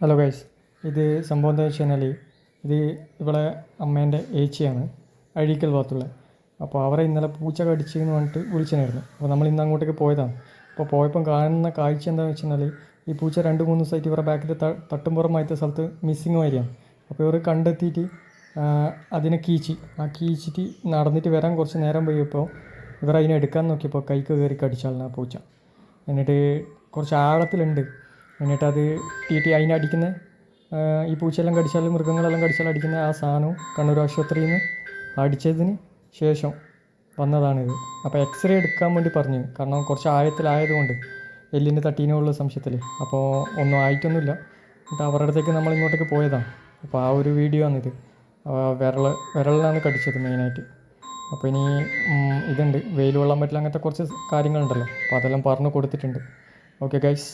Hello guys, ഇത് സംഭവം എന്താ വെച്ച് കഴിഞ്ഞാൽ ഇത് ഇവളെ അമ്മേൻ്റെ ഏച്ചിയാണ് അഴീക്കൽ ഭാഗത്തുള്ളത്. അപ്പോൾ അവരെ ഇന്നലെ പൂച്ച കടിച്ചെന്ന് പറഞ്ഞിട്ട് വിളിച്ചതായിരുന്നു. അപ്പോൾ നമ്മൾ ഇന്ന് അങ്ങോട്ടേക്ക് പോയതാണ്. അപ്പോൾ പോയപ്പം കാണുന്ന കാഴ്ച എന്താണെന്ന് വെച്ച് കഴിഞ്ഞാൽ ഈ പൂച്ച 2-3 ദിവസമായിട്ട് ഇവരുടെ ബാക്കിൽ തട്ടുംപുറമായിട്ട് സ്ഥലത്ത് മിസ്സിങ് വരികയാണ്. അപ്പോൾ ഇവർ കണ്ടെത്തിയിട്ട് അതിനെ കീച്ചിട്ട് നടന്നിട്ട് വരാൻ കുറച്ച് നേരം പോയപ്പോൾ ഇവർ അതിനെ എടുക്കാൻ നോക്കിയപ്പോൾ കൈക്ക് കയറി കടിച്ചാളാണ് ആ പൂച്ച. എന്നിട്ട് കുറച്ച് ആഴത്തിലുണ്ട്. എന്നിട്ടത് അതിനടിക്കുന്ന ഈ പൂച്ചയെല്ലാം കടിച്ചാലും മൃഗങ്ങളെല്ലാം കടിച്ചാലും അടിക്കുന്ന ആ സാധനവും കണ്ണൂർ ആശുപത്രിയിൽ നിന്ന് അടിച്ചതിന് ശേഷം വന്നതാണിത്. അപ്പോൾ എക്സ്റേ എടുക്കാൻ വേണ്ടി പറഞ്ഞു, കാരണം കുറച്ച് ആഴത്തിലായതുകൊണ്ട് എല്ലിൻ്റെ തട്ടീനുള്ള സംശയത്തിൽ. അപ്പോൾ ഒന്നും ആയിട്ടൊന്നുമില്ല. എന്നിട്ട് അവരുടെ അടുത്തേക്ക് നമ്മൾ ഇങ്ങോട്ടേക്ക് പോയതാണ്. അപ്പോൾ ആ ഒരു വീഡിയോ ആണിത്. വിരലിലാണ് കടിച്ചത് മെയിനായിട്ട്. അപ്പോൾ ഇനി ഇതുണ്ട്, വെയിൽ കൊള്ളാൻ പറ്റില്ല, അങ്ങനത്തെ കുറച്ച് കാര്യങ്ങളുണ്ടല്ലോ. അപ്പോൾ അതെല്ലാം പറഞ്ഞു കൊടുത്തിട്ടുണ്ട്. Okay guys.